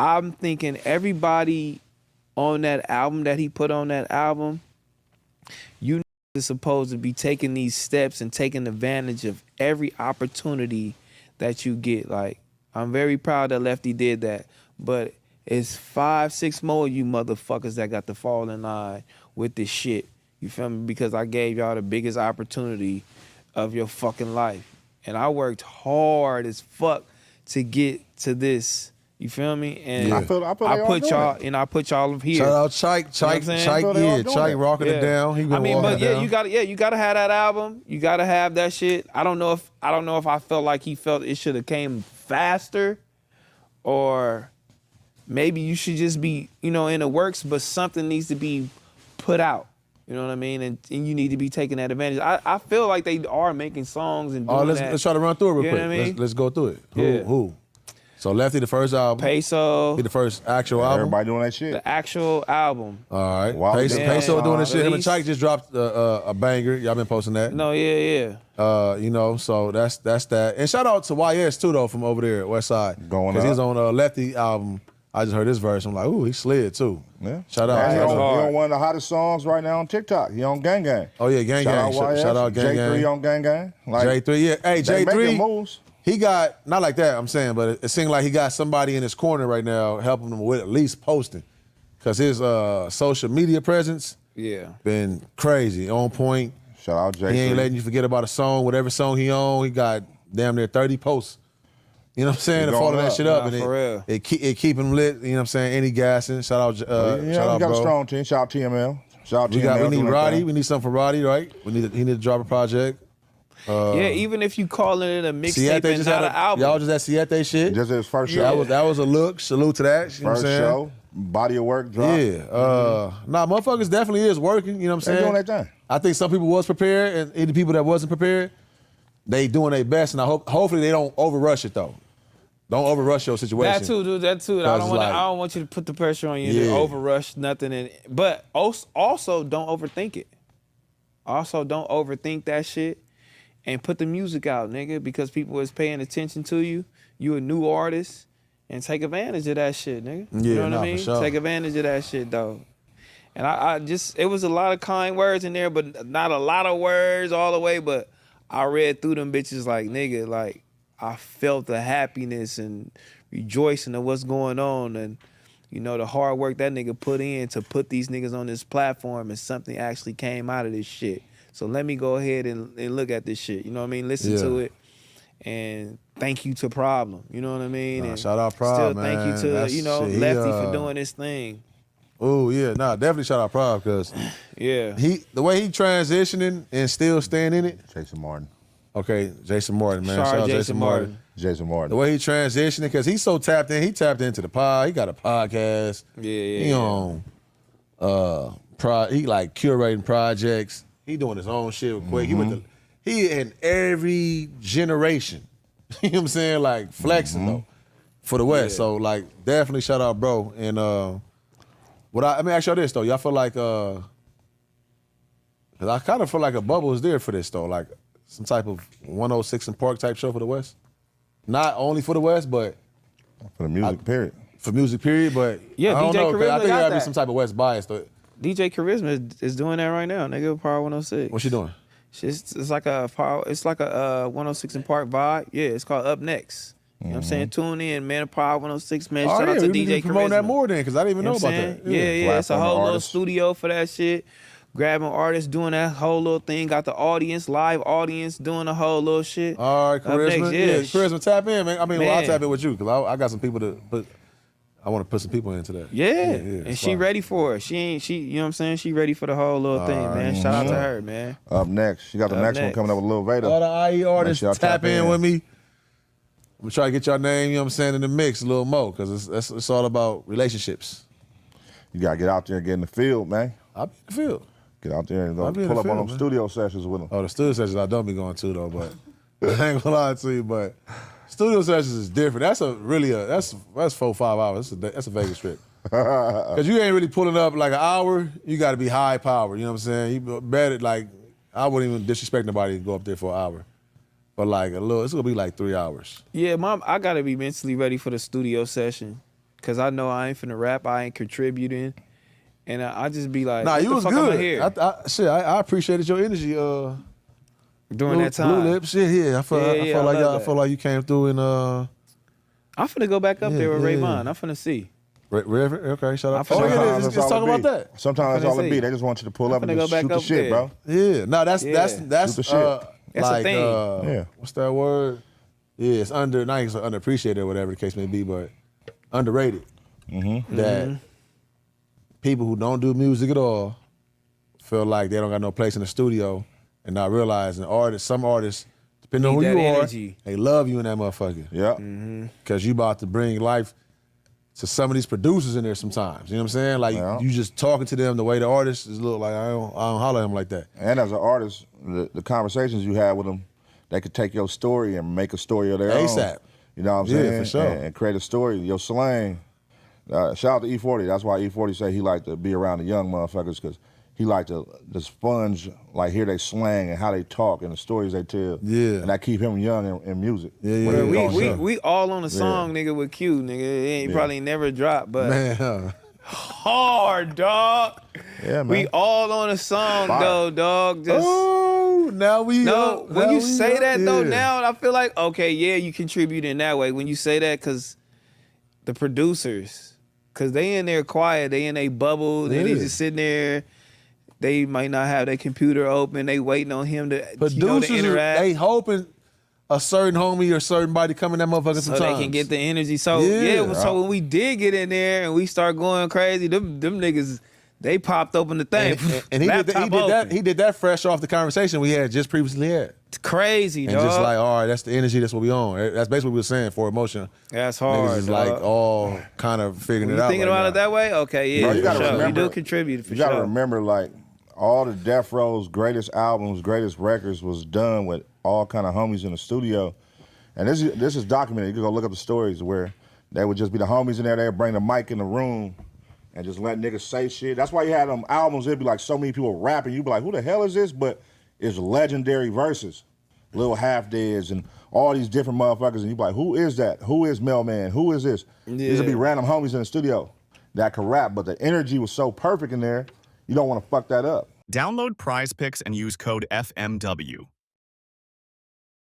I'm thinking everybody on that album that he put on that album, you is supposed to be taking these steps and taking advantage of every opportunity that you get. Like, I'm very proud that Lefty did that, but it's 5, 6 more of you motherfuckers that got to fall in line with this shit. You feel me? Because I gave y'all the biggest opportunity of your fucking life. And I worked hard as fuck to get to this. You feel me? And yeah. I put y'all and I put y'all here. Shout out Chike, Chike rocking it down. He been but down. you gotta have that album. You gotta have that shit. I don't know if I felt like he felt it should have came faster, or maybe you should just be, in the works, but something needs to be put out. You know what I mean? And you need to be taking that advantage. I feel like they are making songs and doing that. Let's try to run through it real quick. Know what I mean? Let's go through it. Yeah. Who? So Lefty, the first album. Peso. He the first actual album. Everybody doing that shit. The actual album. All right. Wow. Peso doing this shit. Him and Release. Chike just dropped a banger. Y'all been posting that. No, yeah. So that's that. And shout out to YS too though, from over there at West Side. Going up. Because he's on a Lefty album. I just heard this verse. I'm like, ooh, he slid too. Yeah. Shout out. He on one of the hottest songs right now on TikTok. He on Gang Gang. Oh yeah, Gang Gang. Shout out Gang Gang. J3 on Gang Gang. Like, J3, yeah. Hey, they J3. making moves. He got, not like that, I'm saying, but it seemed like he got somebody in his corner right now helping him with at least posting. Because his social media presence been crazy, on point. Shout out J3. He ain't letting you forget about a song. Whatever song he on, he got damn near 30 posts. You know what I'm saying? To follow that shit up. Nah, for real. It keep him lit, you know what I'm saying? Any gassing. Shout out, shout out, we got bro. a strong team. Shout out TML. Shout out TML. We need Roddy. We need something for Roddy, right? He need to drop a project. Even if you calling it a mixtape and not an album. Y'all just at Siete shit. Just his first show. That was a look. Salute to that. You know what I'm First saying? show. Body of work drop. Yeah. Motherfuckers definitely is working. You know what I'm They saying? doing their thing. I think some people was prepared, and any people that wasn't prepared, they doing their best. And I hopefully they don't overrush it though. Don't overrush your situation. That too, dude. That too. I don't want you to put the pressure on you to overrush nothing. But also don't overthink it. Also don't overthink that shit, and put the music out, nigga, because people is paying attention to you. You a new artist, and take advantage of that shit, nigga. You know what I mean? For sure. Take advantage of that shit, though. And I just, it was a lot of kind words in there, but not a lot of words all the way. But I read through them bitches like, nigga, like, I felt the happiness and rejoicing of what's going on, and the hard work that nigga put in to put these niggas on this platform, and something actually came out of this shit. So let me go ahead and look at this shit. You know what I mean? Listen to it, and thank you to Problem. You know what I mean? And shout out Problem, still thank you to Lefty for doing this thing. Oh yeah, definitely shout out Problem, because the way he transitioning and still staying in it. Jason Martin. Okay, Jason Martin, man. Shout out Jason Martin. Jason Martin. The way he transitioning, because he's so tapped in. He tapped into the pod. He got a podcast. He on, he like curating projects. He doing his own shit quick. He in every generation. You know what I'm saying? Like flexing though for the West. So like definitely shout out, bro. And let me ask y'all this though. Y'all feel like cause I kind of feel like a bubble is there for this though. Like some type of 106 and Park type show for the West. Not only for the West, but for the music period. For music period, but yeah, I don't DJ know. Charisma I think there got gotta be that. some type of West bias though. DJ Charisma is doing that right now, nigga. Power 106. What's she doing? It's like a 106 and Park vibe. Yeah, it's called Up Next. You know what I'm saying? Tune in, man. Power 106, man. Shout out to we DJ need to promote Charisma. that more then, because I didn't even know about that. Yeah. It's a whole little artist. studio for that shit. Grabbing artists, doing that whole little thing. Got the audience, live audience, doing the whole little shit. All right, Charisma. Up next, Charisma, tap in, man. I mean, I'll Man. tap in with you, because I got some people to put. I want to put some people into that. Yeah. And she ready for it. You know what I'm saying? She ready for the whole little thing, man. Shout out to her, man. Up next. She got the Up next one next. coming up with Lil Vader. All the IE artists, Make sure y'all tap in with me. I'm gonna try to get your name, you know what I'm saying, in the mix a little more, because it's all about relationships. You got to get out there and get in the field, man. I'll be in the field. Get out there and go I'll be in pull the up on field, them man. studio sessions with them. Oh, the studio sessions I don't be going to though, but I ain't gonna lie to you, but studio sessions is different. That's that's 4-5 hours. That's a Vegas trip. Cause you ain't really pulling up like an hour. You got to be high power. You know what I'm saying? You better like I wouldn't even disrespect nobody to go up there for an hour, but like it's gonna be like 3 hours. Yeah, I gotta be mentally ready for the studio session. Cause I know I ain't finna rap, I ain't contributing. And I just be like, Nah, what you the was fuck am I good. here? I appreciated your energy. During that time. Blue Lips, yeah. I felt like you came through and I'm finna go back up there with Rayvon. I'm finna see. Okay, shout out. Oh, yeah, let's talk about that. Sometimes that's all it be. They just want you to pull up and just shoot the shit, bro. Yeah, no, that's Shoot the shit. That's like a thing. what's that word? Yeah, it's underappreciated or whatever the case may be, but underrated. That people who don't do music at all feel like they don't got no place in the studio and not realizing some artists, depending on who you are, they love you in that motherfucker. Yeah. Because you about to bring life to some of these producers in there sometimes. You know what I'm saying? Like you just talking to them the way the artist is look like I don't holler at him like that. And as an artist, the conversations you have with them, they could take your story and make a story of their own. ASAP. You know what I'm saying? For sure. And create a story, your slang. Shout out to E40. That's why E40 say he like to be around the young motherfuckers because he like to sponge, like hear they slang and how they talk and the stories they tell. Yeah. And that keep him young in music. Yeah. We all on the song, nigga, with Q, nigga. It ain't probably never dropped, but Man. hard, dog. Yeah, man. We all on a song, though, dog. Just now we when you say that though, now I feel like okay, yeah, you contribute in that way when you say that because the producers. Cause they in there quiet, they in a bubble, they just sitting there. They might not have their computer open. They waiting on him to, Producers, to interact. They hoping a certain homie or certain body come in that motherfucker so sometimes. they can get the energy. So so when we did get in there and we start going crazy, them niggas, they popped open the thing. And he did that fresh off the conversation we had just previously had. It's crazy, and dog. just like, all right, that's the energy, that's what we on. That's basically what we were saying for emotion. That's hard. Niggas is like all kind of figuring it out. Thinking about it that way? Okay, yeah. Bro, you gotta remember, we do contribute for sure. You gotta remember, like, all the Death Row's greatest albums, greatest records was done with all kind of homies in the studio. And this is documented. You can go look up the stories where they would just be the homies in there. They would bring the mic in the room and just let niggas say shit. That's why you had them albums. It'd be like so many people rapping. You'd be like, who the hell is this? But it's legendary verses. Lil Half Deads and all these different motherfuckers. And you'd be like, who is that? Who is Mailman? Who is this? Yeah. These would be random homies in the studio that could rap. But the energy was so perfect in there, you don't want to fuck that up. Download Prize Picks and use code FMW.